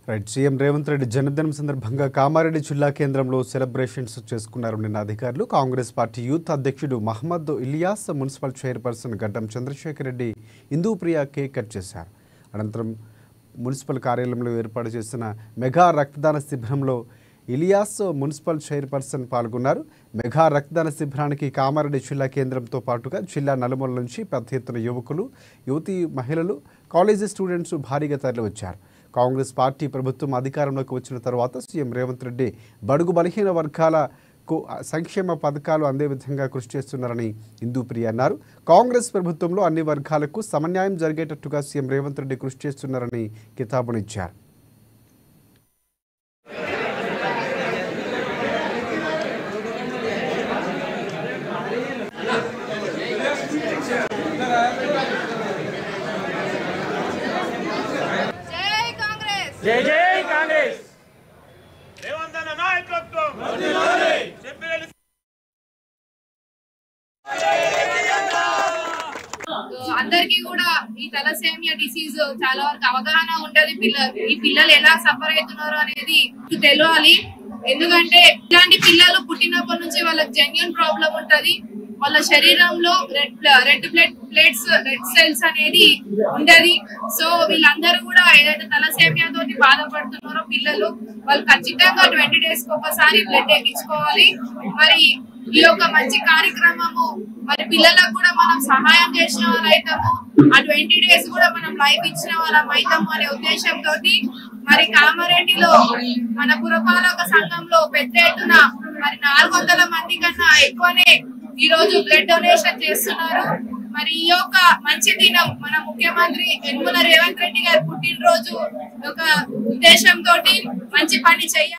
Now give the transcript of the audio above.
Right CM Revanth Reddy జన్మదినం సందర్భంగా కామారెడ్డి జిల్లా కేంద్రంలో సెలబ్రేషన్స్ చేసుకున్నారు నిన్న అధికారులు. కాంగ్రెస్ పార్టీ యూత్ అధ్యక్షుడు మహమ్మద్ ఇలియాస్, మున్సిపల్ చైర్పర్సన్ గడ్డం చంద్రశేఖర్ రెడ్డి, ఇందూప్రియ కేక్ కట్ చేశారు. అనంతరం మున్సిపల్ కార్యాలయంలో ఏర్పాటు చేసిన మెగా రక్తదాన శిబిరంలో ఇలియాస్, మున్సిపల్ చైర్పర్సన్ పాల్గొన్నారు. మెగా రక్తదాన శిబిరానికి కామారెడ్డి జిల్లా కేంద్రంతో పాటుగా జిల్లా నలుమూల నుంచి పెద్ద ఎత్తున యువకులు, యువతీ మహిళలు, కాలేజీ స్టూడెంట్స్ భారీగా తరలివచ్చారు. కాంగ్రెస్ పార్టీ ప్రభుత్వం అధికారంలోకి వచ్చిన తర్వాత సీఎం రేవంత్ రెడ్డి బడుగు బలహీన వర్గాలకు సంక్షేమ పథకాలు అందే విధంగా కృషి చేస్తున్నారని ఇందూప్రియ అన్నారు. కాంగ్రెస్ ప్రభుత్వంలో అన్ని వర్గాలకు సమన్యాయం జరిగేటట్టుగా సీఎం రేవంత్ రెడ్డి కృషి చేస్తున్నారని కితాబునిచ్చారు. జై జై కాంగ్రెస్. రేవంత్ అన్న నాయకత్వం వర్ధిల్లాలి. అందరికీ కూడా ఈ తలసేమియా డిసీజ్ చాలా వరకు అవగాహన ఉంటది. ఈ పిల్లలు ఎలా సఫర్ అవుతున్నారో అనేది తెలియాలి. ఎందుకంటే ఇలాంటి పిల్లలు పుట్టినప్పటి నుంచి వాళ్ళకి జెన్యూన్ ప్రాబ్లం ఉంటది. వాళ్ళ శరీరంలో రెడ్ సెల్స్ అనేది ఉంటది. సో వీళ్ళందరూ కూడా ఏదైతే తలసేమియా తోటి బాధపడుతున్నారో పిల్లలు, వాళ్ళు ఖచ్చితంగా 20 days ఒకసారి బ్లడ్ ఎక్కించుకోవాలి. మరి ఈ యొక్క మంచి కార్యక్రమము మరి పిల్లలకు కూడా మనం సహాయం చేసిన వాళ్ళు అవుతాము, ఆ 20 days కూడా మనం లైఫ్ ఇచ్చిన వాళ్ళం అవుతాము అనే ఉద్దేశంతో మరి కామారెడ్డిలో మన పురపాలక సంఘంలో పెద్ద ఎత్తున మరి 400 మంది కన్నా ఎక్కువనే ఈ రోజు బ్లడ్ డొనేషన్ చేస్తున్నారు. మరి ఈ యొక్క మంచి దినం మన ముఖ్యమంత్రి యనమల రేవంత్ రెడ్డి గారి పుట్టినరోజు ఒక ఉద్దేశంతో మంచి పని చేయాలి.